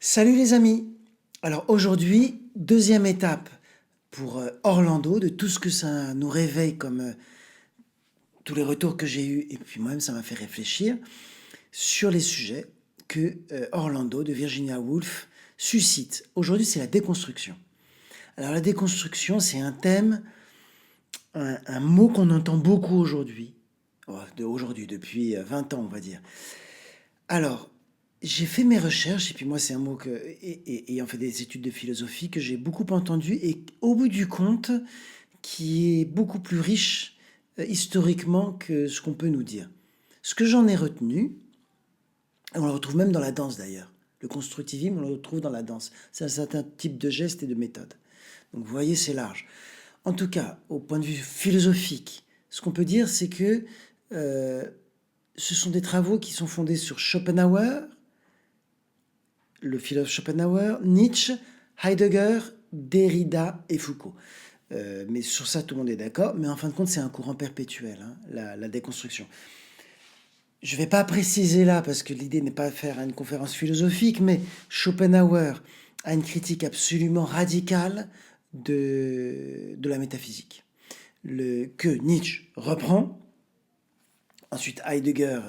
Salut les amis! Alors aujourd'hui, deuxième étape pour Orlando, de tout ce que ça nous réveille comme tous les retours que j'ai eus, et puis moi-même ça m'a fait réfléchir sur les sujets que Orlando de Virginia Woolf suscite. Aujourd'hui c'est la déconstruction. Alors la déconstruction c'est un thème, un mot qu'on entend beaucoup aujourd'hui, aujourd'hui depuis 20 ans on va dire. Alors, j'ai fait mes recherches, et puis moi, c'est un mot que, ayant fait des études de philosophie, que j'ai beaucoup entendu, et au bout du compte, qui est beaucoup plus riche historiquement que ce qu'on peut nous dire. Ce que j'en ai retenu, et on le retrouve même dans la danse d'ailleurs, le constructivisme, on le retrouve dans la danse. C'est un certain type de gestes et de méthodes. Donc vous voyez, c'est large. En tout cas, au point de vue philosophique, ce qu'on peut dire, c'est que euh, ce sont des travaux qui sont fondés sur Schopenhauer, le philosophe Schopenhauer, Nietzsche, Heidegger, Derrida et Foucault. Mais sur ça, tout le monde est d'accord. Mais en fin de compte, c'est un courant perpétuel, hein, la déconstruction. Je ne vais pas préciser là, parce que l'idée n'est pas de faire une conférence philosophique, mais Schopenhauer a une critique absolument radicale de la métaphysique. Que Nietzsche reprend. Ensuite, Heidegger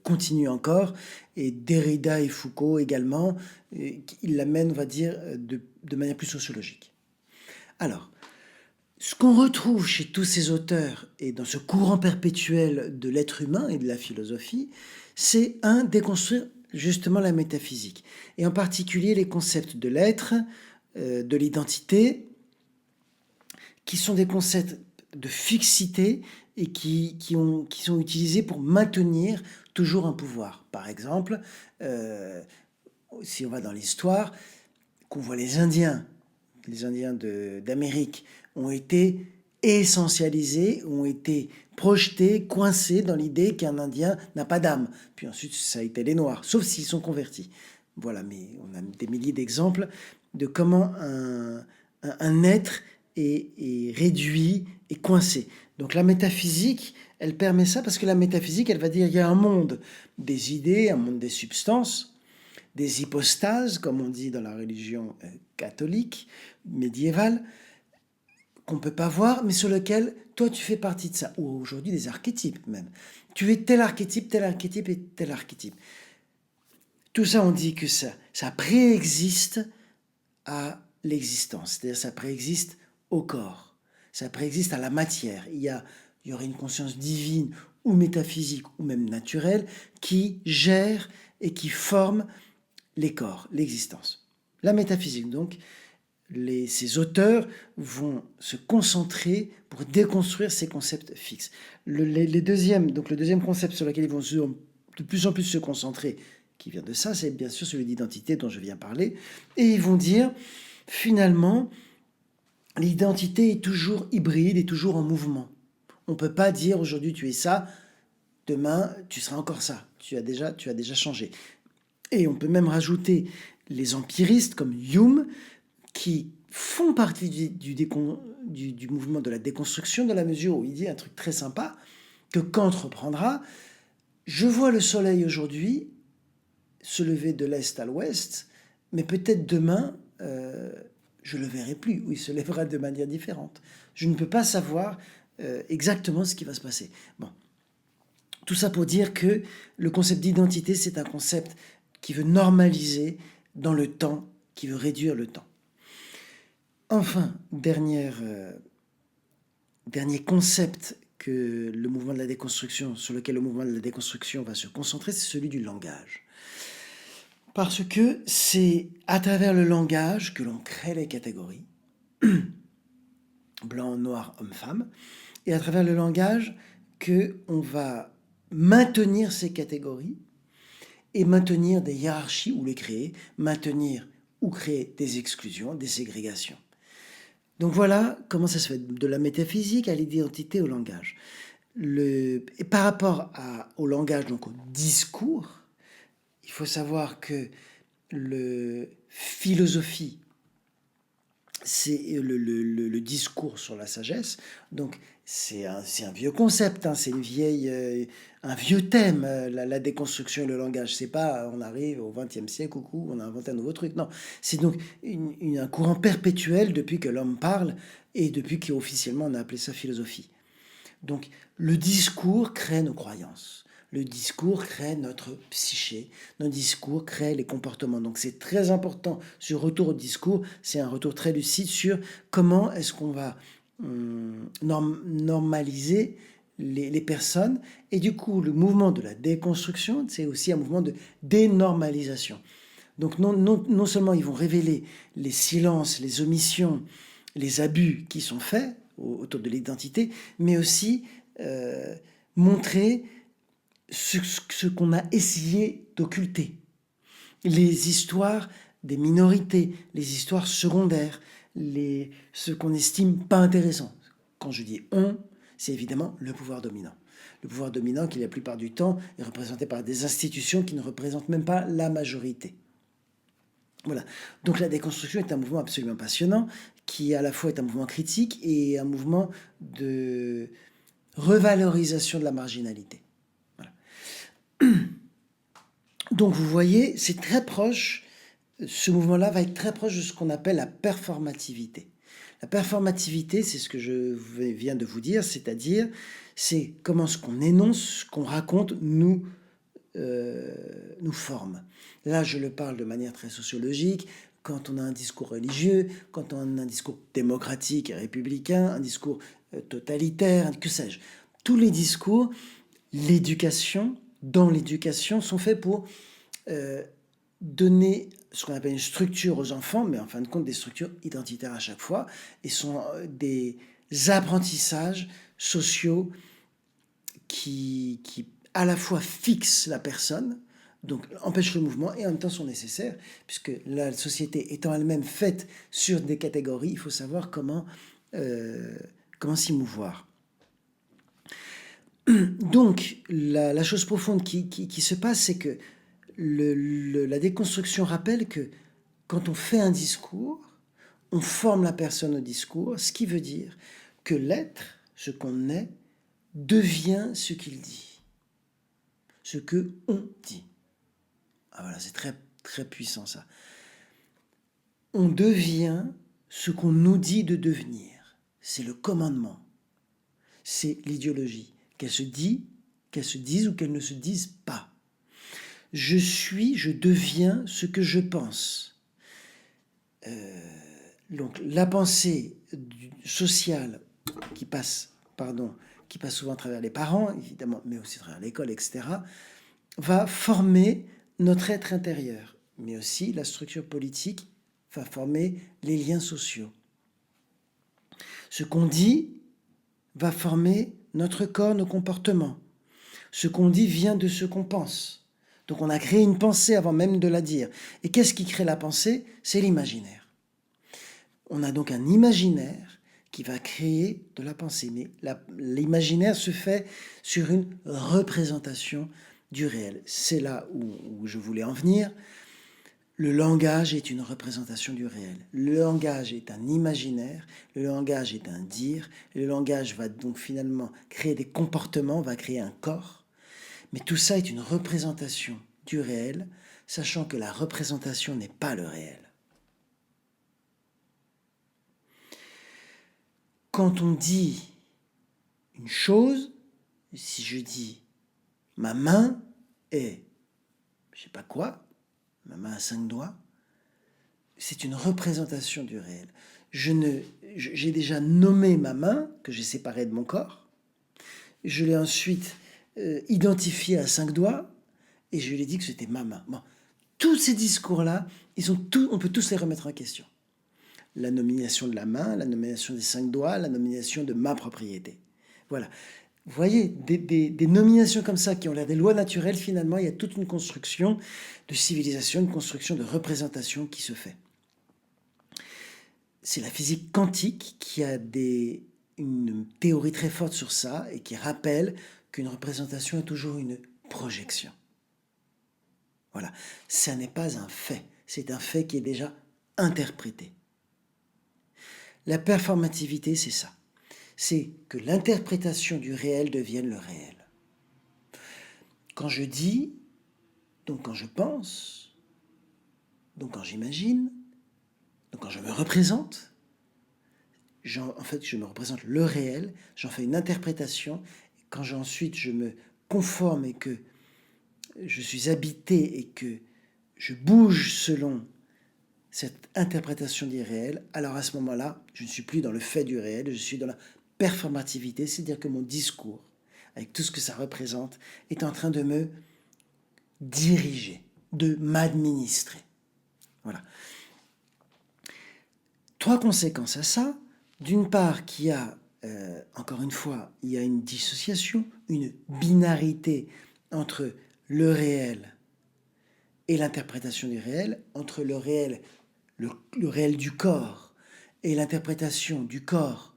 continue encore, et Derrida et Foucault également, il l'amène, on va dire, de manière plus sociologique. Alors, ce qu'on retrouve chez tous ces auteurs et dans ce courant perpétuel de l'être humain et de la philosophie, c'est déconstruire justement la métaphysique, et en particulier les concepts de l'être, de l'identité, qui sont des concepts de fixité et qui sont utilisés pour maintenir toujours un pouvoir. Par exemple, si on va dans l'histoire, qu'on voit les Indiens d'Amérique ont été essentialisés, ont été projetés, coincés dans l'idée qu'un Indien n'a pas d'âme. Puis ensuite, ça a été les Noirs, sauf s'ils sont convertis. Voilà, mais on a des milliers d'exemples de comment un être est réduit et coincé. Donc la métaphysique, elle permet ça parce que la métaphysique, elle va dire il y a un monde des idées, un monde des substances, des hypostases, comme on dit dans la religion catholique médiévale, qu'on ne peut pas voir, mais sur lequel toi tu fais partie de ça. Ou aujourd'hui des archétypes même. Tu es tel archétype et tel archétype. Tout ça, on dit que ça préexiste à l'existence, c'est-à-dire ça préexiste au corps, ça préexiste à la matière. Il y aurait une conscience divine ou métaphysique ou même naturelle qui gère et qui forme les corps, l'existence. La métaphysique, donc, ces auteurs vont se concentrer pour déconstruire ces concepts fixes. Le deuxième concept sur lequel ils vont de plus en plus se concentrer, qui vient de ça, c'est bien sûr celui d'identité dont je viens parler. Et ils vont dire, finalement, l'identité est toujours hybride, est toujours en mouvement. On ne peut pas dire aujourd'hui tu es ça, demain tu seras encore ça. Tu as déjà changé. Et on peut même rajouter les empiristes comme Hume, qui font partie du mouvement de la déconstruction, dans la mesure où il dit un truc très sympa, que Kant reprendra. Je vois le soleil aujourd'hui se lever de l'est à l'ouest, mais peut-être demain, je ne le verrai plus, ou il se lèvera de manière différente. Je ne peux pas savoir exactement ce qui va se passer. Bon, tout ça pour dire que le concept d'identité, c'est un concept qui veut normaliser dans le temps, qui veut réduire le temps. Enfin, dernier concept que le mouvement de la déconstruction, sur lequel le mouvement de la déconstruction va se concentrer, c'est celui du langage. Parce que c'est à travers le langage que l'on crée les catégories, blanc, noir, homme, femme, et à travers le langage que on va maintenir ces catégories et maintenir des hiérarchies ou les créer, maintenir ou créer des exclusions, des ségrégations. Donc voilà comment ça se fait, de la métaphysique à l'identité, au langage. Et par rapport au langage, donc au discours, il faut savoir que la philosophie c'est le discours sur la sagesse. Donc, c'est un vieux concept, hein, c'est un vieux thème, la déconstruction et le langage. C'est pas, on arrive au XXe siècle, coucou, on a inventé un nouveau truc. Non, c'est donc un courant perpétuel depuis que l'homme parle et depuis qu'officiellement on a appelé ça philosophie. Donc, le discours crée nos croyances. Le discours crée notre psyché. Notre discours crée les comportements. Donc c'est très important. Ce retour au discours, c'est un retour très lucide sur comment est-ce qu'on va normaliser les personnes. Et du coup, le mouvement de la déconstruction, c'est aussi un mouvement de dénormalisation. Donc non seulement ils vont révéler les silences, les omissions, les abus qui sont faits autour de l'identité, mais aussi montrer ce qu'on a essayé d'occulter. Les histoires des minorités, les histoires secondaires, ce qu'on estime pas intéressant. Quand je dis on, c'est évidemment le pouvoir dominant. Le pouvoir dominant qui la plupart du temps est représenté par des institutions qui ne représentent même pas la majorité. Voilà. Donc la déconstruction est un mouvement absolument passionnant, qui à la fois est un mouvement critique et un mouvement de revalorisation de la marginalité. Voilà. Donc vous voyez, c'est très proche, ce mouvement-là va être très proche de ce qu'on appelle la performativité. La performativité, c'est ce que je viens de vous dire, c'est-à-dire c'est comment ce qu'on énonce, ce qu'on raconte nous forme. Là, je le parle de manière très sociologique. Quand on a un discours religieux, quand on a un discours démocratique et républicain, un discours totalitaire, que sais-je. Tous les discours, dans l'éducation, sont faits pour donner ce qu'on appelle une structure aux enfants, mais en fin de compte des structures identitaires à chaque fois, et sont des apprentissages sociaux qui à la fois fixent la personne, donc empêchent le mouvement, et en même temps sont nécessaires, puisque la société étant elle-même faite sur des catégories, il faut savoir comment s'y mouvoir. Donc, la chose profonde qui se passe, c'est que la déconstruction rappelle que quand on fait un discours, on forme la personne au discours, ce qui veut dire que l'être, ce qu'on est, devient ce qu'il dit, ce que on dit. Ah voilà, c'est très, très puissant ça. On devient ce qu'on nous dit de devenir. C'est le commandement. C'est l'idéologie. Qu'elle se dise ou qu'elle ne se dise pas. Je deviens ce que je pense. Donc la pensée sociale qui passe souvent à travers les parents, évidemment, mais aussi à travers l'école, etc., va former notre être intérieur, mais aussi la structure politique va former les liens sociaux. Ce qu'on dit va former notre corps, nos comportements. Ce qu'on dit vient de ce qu'on pense. Donc on a créé une pensée avant même de la dire. Et qu'est-ce qui crée la pensée? C'est l'imaginaire. On a donc un imaginaire qui va créer de la pensée. Mais l'imaginaire se fait sur une représentation du réel. C'est là où je voulais en venir. Le langage est une représentation du réel. Le langage est un imaginaire, le langage est un dire, le langage va donc finalement créer des comportements, va créer un corps. Mais tout ça est une représentation du réel, sachant que la représentation n'est pas le réel. Quand on dit une chose, si je dis ma main est, je sais pas quoi, ma main a 5 doigts, c'est une représentation du réel. J'ai déjà nommé ma main, que j'ai séparée de mon corps. Je l'ai ensuite identifiée à 5 doigts, et je lui ai dit que c'était ma main. Bon, tous ces discours-là, on peut tous les remettre en question. La nomination de la main, la nomination des 5 doigts, la nomination de ma propriété. Voilà. Vous voyez, des nominations comme ça qui ont l'air des lois naturelles, finalement, il y a toute une construction de civilisation, une construction de représentation qui se fait. C'est la physique quantique qui a une théorie très forte sur ça et qui rappelle qu'une représentation est toujours une projection. Voilà, ça n'est pas un fait, c'est un fait qui est déjà interprété. La performativité, c'est ça. C'est que l'interprétation du réel devienne le réel. Quand je dis, donc quand je pense, donc quand j'imagine, donc quand je me représente, en fait, je me représente le réel, j'en fais une interprétation. Quand ensuite je me conforme et que je suis habité et que je bouge selon cette interprétation du réel, alors à ce moment-là, je ne suis plus dans le fait du réel, je suis dans la performativité, c'est-à-dire que mon discours, avec tout ce que ça représente, est en train de me diriger, de m'administrer. Voilà. 3 conséquences à ça. D'une part, qu'il y a, encore une fois, il y a une dissociation, une binarité entre le réel et l'interprétation du réel, entre le réel, le réel du corps et l'interprétation du corps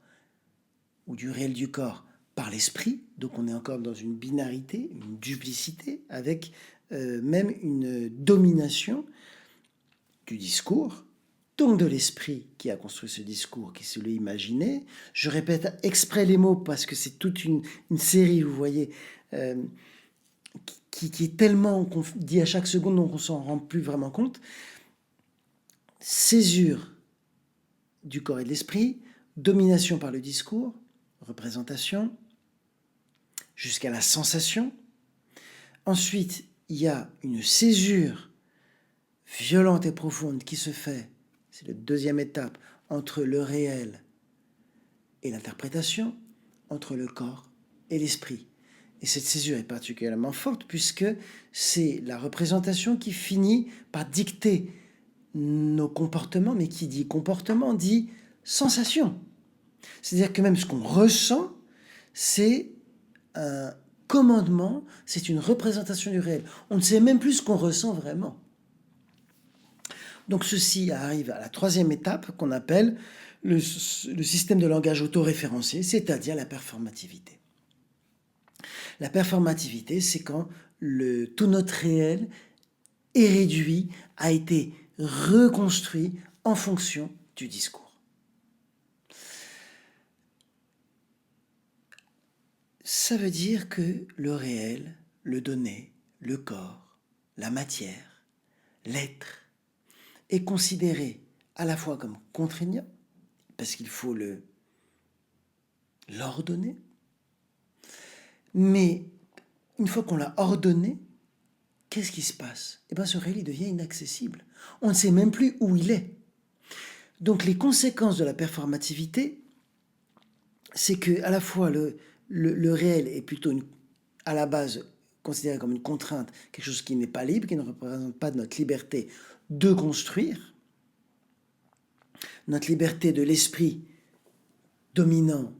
ou du réel du corps par l'esprit. Donc on est encore dans une binarité, une duplicité, avec même une domination du discours, donc de l'esprit qui a construit ce discours, qui se l'est imaginé. Je répète exprès les mots parce que c'est toute une série, vous voyez, qui est tellement qu'on dit à chaque seconde, donc on s'en rend plus vraiment compte. Césure du corps et de l'esprit, domination par le discours, représentation, jusqu'à la sensation. Ensuite, il y a une césure violente et profonde qui se fait, c'est la deuxième étape, entre le réel et l'interprétation, entre le corps et l'esprit. Et cette césure est particulièrement forte puisque c'est la représentation qui finit par dicter nos comportements, mais qui dit comportement dit sensation. C'est-à-dire que même ce qu'on ressent, c'est un commandement, c'est une représentation du réel. On ne sait même plus ce qu'on ressent vraiment. Donc ceci arrive à la 3e étape qu'on appelle le système de langage autoréférencé, c'est-à-dire la performativité. La performativité, c'est quand tout notre réel est réduit, a été reconstruit en fonction du discours. Ça veut dire que le réel, le donné, le corps, la matière, l'être, est considéré à la fois comme contraignant, parce qu'il faut l'ordonner, mais une fois qu'on l'a ordonné, qu'est-ce qui se passe? Eh bien, ce réel, il devient inaccessible. On ne sait même plus où il est. Donc, les conséquences de la performativité, c'est que à la fois le réel est plutôt à la base considéré comme une contrainte, quelque chose qui n'est pas libre, qui ne représente pas notre liberté de construire, notre liberté de l'esprit dominant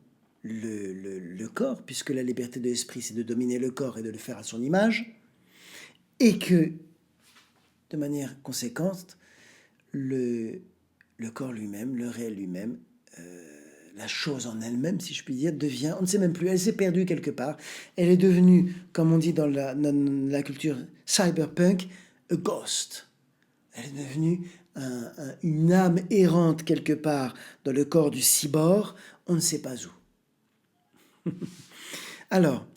le corps, puisque la liberté de l'esprit, c'est de dominer le corps et de le faire à son image, et que, de manière conséquente, le corps lui-même, le réel lui-même, la chose en elle-même, si je puis dire, devient, on ne sait même plus, elle s'est perdue quelque part, elle est devenue, comme on dit dans la culture cyberpunk, a ghost. Elle est devenue une âme errante quelque part dans le corps du cyborg, on ne sait pas où. Alors,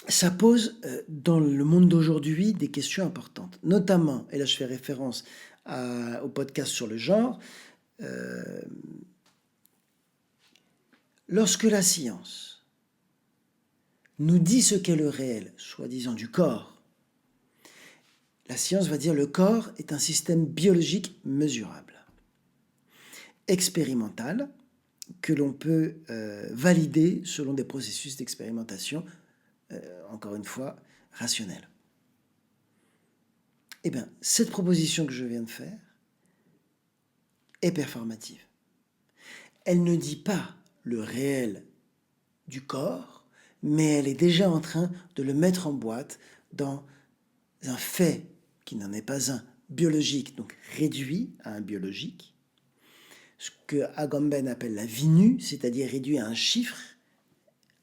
ça pose dans le monde d'aujourd'hui des questions importantes, notamment, et là je fais référence au podcast sur le genre, lorsque la science nous dit ce qu'est le réel, soi-disant du corps, la science va dire le corps est un système biologique mesurable, expérimental, que l'on peut valider selon des processus d'expérimentation, encore une fois, rationnels. Eh bien, cette proposition que je viens de faire est performative. Elle ne dit pas le réel du corps, mais elle est déjà en train de le mettre en boîte dans un fait qui n'en est pas un biologique, donc réduit à un biologique, ce que Agamben appelle la vie nue, c'est-à-dire réduit à un chiffre,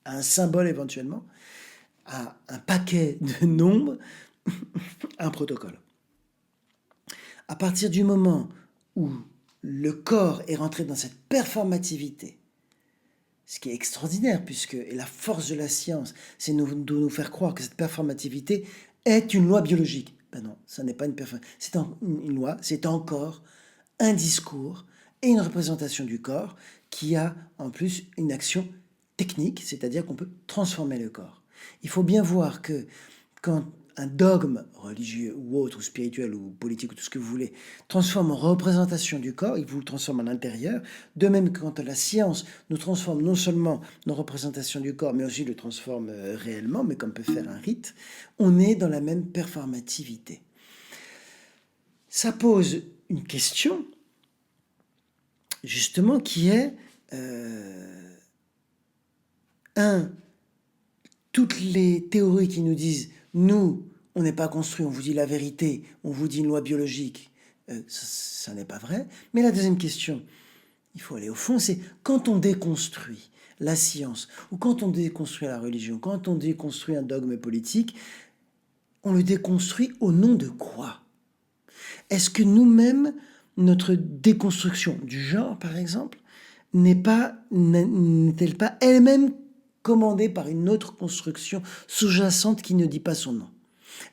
à un symbole éventuellement, à un paquet de nombres, un protocole. À partir du moment où le corps est rentré dans cette performativité, ce qui est extraordinaire, puisque et la force de la science, c'est de nous faire croire que cette performativité est une loi biologique. Ben non, ça n'est pas c'est une loi, c'est encore un discours et une représentation du corps qui a en plus une action technique, c'est-à-dire qu'on peut transformer le corps. Il faut bien voir que quand un dogme religieux ou autre, ou spirituel, ou politique, ou tout ce que vous voulez, transforme en représentation du corps, il vous le transforme à l'intérieur. De même que quand la science nous transforme non seulement nos représentations du corps, mais aussi le transforme réellement, mais comme peut faire un rite, on est dans la même performativité. Ça pose une question, justement, qui est toutes les théories qui nous disent nous, on n'est pas construit, on vous dit la vérité, on vous dit une loi biologique, ça n'est pas vrai. Mais la deuxième question, il faut aller au fond, c'est quand on déconstruit la science, ou quand on déconstruit la religion, quand on déconstruit un dogme politique, on le déconstruit au nom de quoi? Est-ce que nous-mêmes, notre déconstruction du genre, par exemple, n'est-elle pas elle-même commandée par une autre construction sous-jacente qui ne dit pas son nom?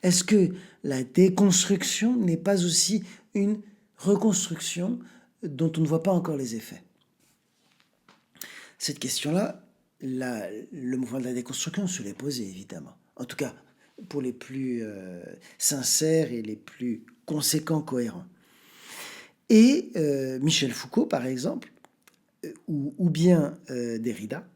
Est-ce que la déconstruction n'est pas aussi une reconstruction dont on ne voit pas encore les effets? Cette question-là, le mouvement de la déconstruction se l'est posé, évidemment. En tout cas, pour les plus sincères et les plus conséquents, cohérents. Et Michel Foucault, par exemple, ou bien Derrida,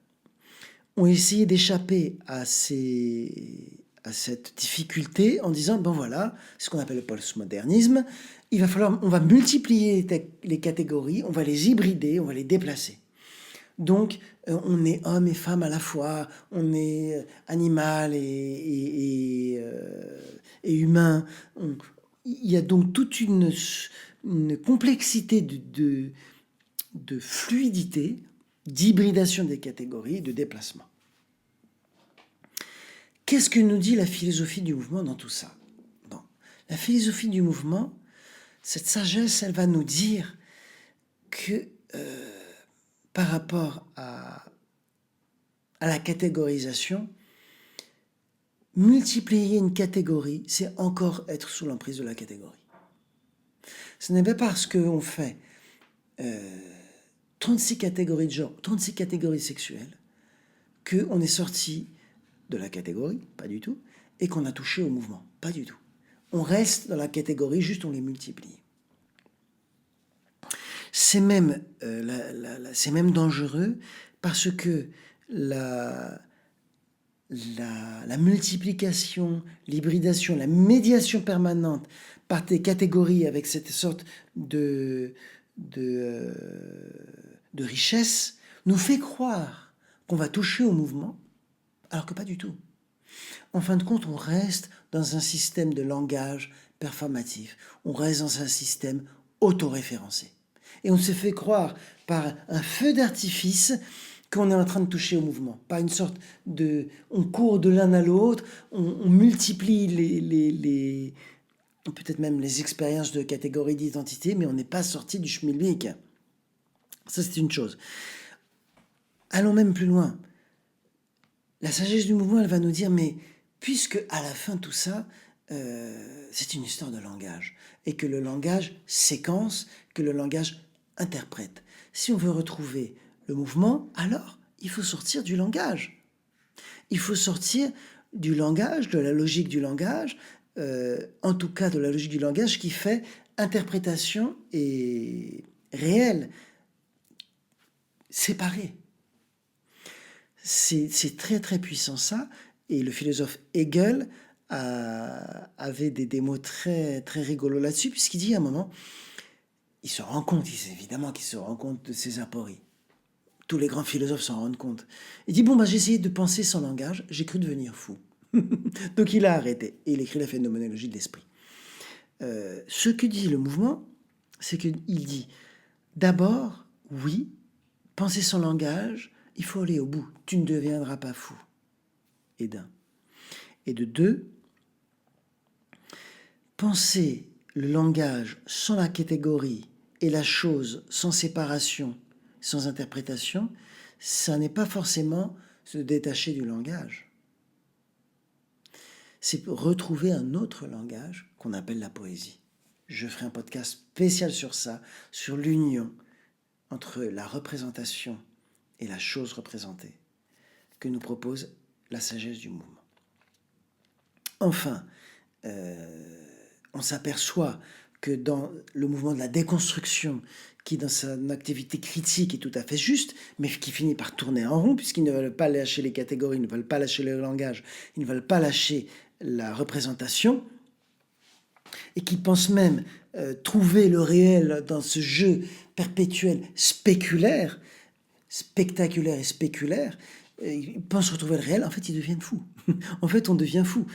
ont essayé d'échapper à cette difficulté en disant, ben voilà, c'est ce qu'on appelle le postmodernisme, on va multiplier les catégories, on va les hybrider, on va les déplacer. Donc, on est homme et femme à la fois, on est animal et humain. Il y a donc toute une complexité de fluidité, d'hybridation des catégories, de déplacement. Qu'est-ce que nous dit la philosophie du mouvement dans tout ça? Bon, la philosophie du mouvement, cette sagesse, elle va nous dire que par rapport à la catégorisation, multiplier une catégorie, c'est encore être sous l'emprise de la catégorie. Ce n'est pas parce qu'on fait 36 catégories de genre, 36 catégories sexuelles, qu'on est sorti de la catégorie, pas du tout, et qu'on a touché au mouvement, pas du tout. On reste dans la catégorie, juste on les multiplie. C'est même dangereux parce que la multiplication, l'hybridation, la médiation permanente par des catégories avec cette sorte de richesse nous fait croire qu'on va toucher au mouvement, alors que pas du tout. En fin de compte, on reste dans un système de langage performatif, on reste dans un système autoréférencé. Et on se fait croire par un feu d'artifice qu'on est en train de toucher au mouvement. Pas une sorte de... On court de l'un à l'autre, on multiplie peut-être même les expériences de catégories d'identité, mais on n'est pas sorti du schmilblick. Ça, c'est une chose. Allons même plus loin. La sagesse du mouvement, elle va nous dire, mais puisque à la fin tout ça, c'est une histoire de langage, et que le langage séquence, que le langage interprète. Si on veut retrouver le mouvement, alors il faut sortir du langage. Il faut sortir du langage, de la logique du langage, en tout cas de la logique du langage qui fait interprétation et réel, séparé. C'est très très puissant ça, et le philosophe Hegel avait des mots très très rigolos là-dessus, puisqu'il dit à un moment, il se rend compte, évidemment qu'il se rend compte de ses apories. Tous les grands philosophes s'en rendent compte. Il dit, bon, j'ai essayé de penser sans langage, j'ai cru devenir fou. Donc il a arrêté, et il écrit la phénoménologie de l'esprit. Ce que dit le mouvement, c'est qu'il dit, d'abord, oui, penser sans langage, il faut aller au bout. Tu ne deviendras pas fou. Et d'un. Et de deux, penser le langage sans la catégorie et la chose sans séparation, sans interprétation, ça n'est pas forcément se détacher du langage. C'est retrouver un autre langage qu'on appelle la poésie. Je ferai un podcast spécial sur ça, sur l'union entre la représentation et la chose représentée, que nous propose la sagesse du mouvement. Enfin, on s'aperçoit que dans le mouvement de la déconstruction, qui dans son activité critique est tout à fait juste, mais qui finit par tourner en rond, puisqu'ils ne veulent pas lâcher les catégories, ils ne veulent pas lâcher le langage, ils ne veulent pas lâcher la représentation, et qui pensent même trouver le réel dans ce jeu perpétuel spéculaire, spectaculaire et spéculaire, ils pensent retrouver le réel, en fait ils deviennent fous. En fait on devient fou.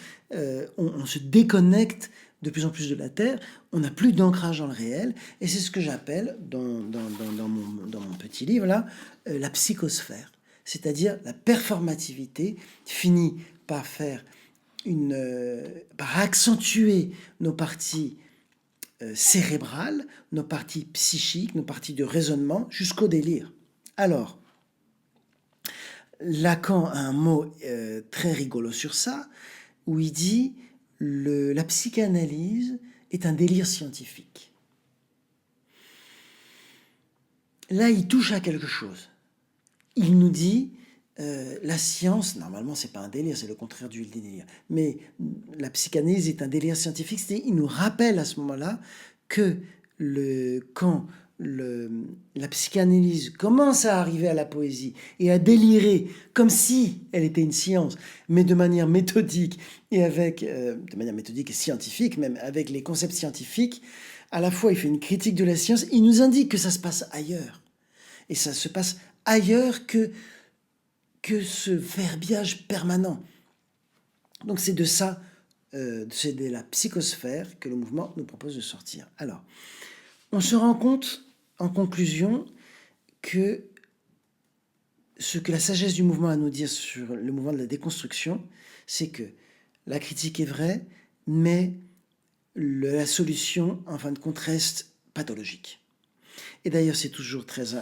On se déconnecte de plus en plus de la Terre, on n'a plus d'ancrage dans le réel, et c'est ce que j'appelle, dans mon petit livre là, la psychosphère. C'est-à-dire la performativité finit par faire par accentuer nos parties cérébrales, nos parties psychiques, nos parties de raisonnement, jusqu'au délire. Alors, Lacan a un mot très rigolo sur ça, où il dit la psychanalyse est un délire scientifique. Là, il touche à quelque chose. Il nous dit la science, normalement, c'est pas un délire, c'est le contraire du délire. Mais la psychanalyse est un délire scientifique, c'est-à-dire il nous rappelle à ce moment-là que quand la psychanalyse commence à arriver à la poésie et à délirer comme si elle était une science, mais de manière méthodique et de manière méthodique et scientifique, même avec les concepts scientifiques, à la fois il fait une critique de la science, il nous indique que ça se passe ailleurs. Et ça se passe ailleurs que ce verbiage permanent. Donc c'est de ça, c'est de la psychosphère que le mouvement nous propose de sortir. Alors, on se rend compte, en conclusion, que ce que la sagesse du mouvement a à nous dire sur le mouvement de la déconstruction, c'est que la critique est vraie, mais la solution, en fin de compte, reste pathologique. Et d'ailleurs, c'est toujours très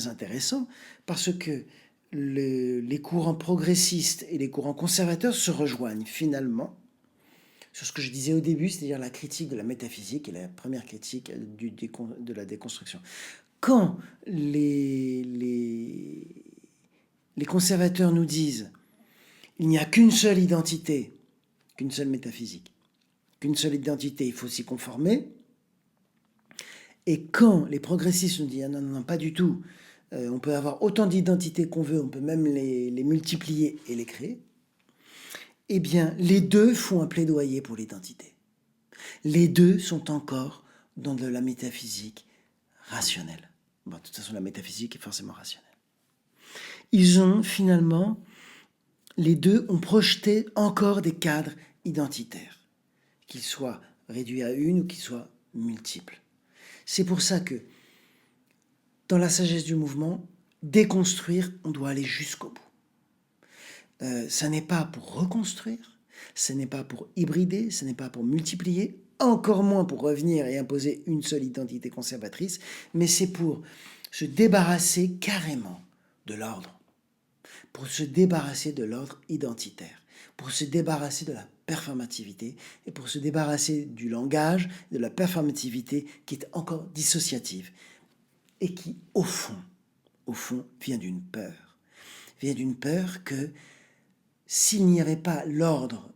intéressant, parce que les courants progressistes et les courants conservateurs se rejoignent finalement sur ce que je disais au début, c'est-à-dire la critique de la métaphysique et la première critique de la déconstruction. Quand les conservateurs nous disent il n'y a qu'une seule identité, qu'une seule métaphysique, qu'une seule identité, il faut s'y conformer, et quand les progressistes nous disent non, non, non, pas du tout, on peut avoir autant d'identités qu'on veut, on peut même les multiplier et les créer, eh bien, les deux font un plaidoyer pour l'identité. Les deux sont encore dans de la métaphysique rationnelle. Bon, de toute façon, la métaphysique est forcément rationnelle. Ils ont finalement, les deux ont projeté encore des cadres identitaires, qu'ils soient réduits à une ou qu'ils soient multiples. C'est pour ça que, dans la sagesse du mouvement, déconstruire, on doit aller jusqu'au bout. Ça n'est pas pour reconstruire, ce n'est pas pour hybrider, ce n'est pas pour multiplier, encore moins pour revenir et imposer une seule identité conservatrice, mais c'est pour se débarrasser carrément de l'ordre, pour se débarrasser de l'ordre identitaire, pour se débarrasser de la performativité et pour se débarrasser du langage, de la performativité qui est encore dissociative et qui, au fond, vient d'une peur. Vient d'une peur que s'il n'y avait pas l'ordre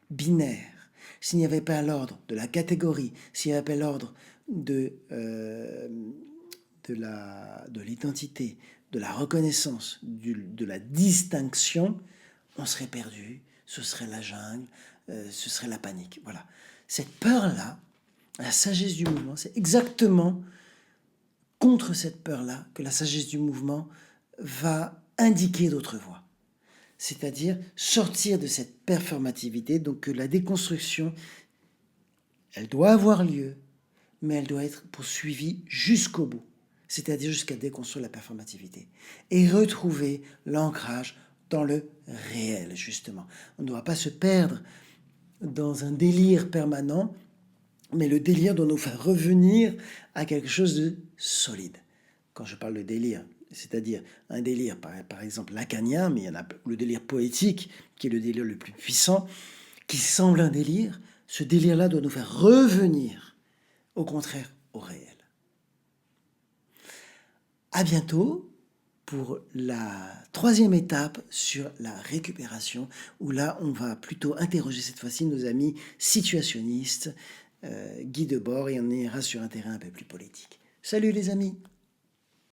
binaire, s'il n'y avait pas l'ordre de la catégorie, s'il n'y avait pas l'ordre de l'identité, de la reconnaissance, de la distinction, on serait perdu, ce serait la jungle, ce serait la panique. Voilà. Cette peur-là, la sagesse du mouvement, c'est exactement contre cette peur-là que la sagesse du mouvement va indiquer d'autres voies. C'est-à-dire sortir de cette performativité, donc que la déconstruction, elle doit avoir lieu, mais elle doit être poursuivie jusqu'au bout, c'est-à-dire jusqu'à déconstruire la performativité, et retrouver l'ancrage dans le réel, justement. On ne doit pas se perdre dans un délire permanent mais le délire doit nous faire revenir à quelque chose de solide. Quand je parle de délire, c'est-à-dire un délire, par exemple lacanien, mais il y en a le délire poétique, qui est le délire le plus puissant, qui semble un délire, ce délire-là doit nous faire revenir, au contraire, au réel. À bientôt pour la troisième étape sur la récupération, où là, on va plutôt interroger cette fois-ci nos amis situationnistes, Guy Debord, et on ira sur un terrain un peu plus politique. Salut les amis!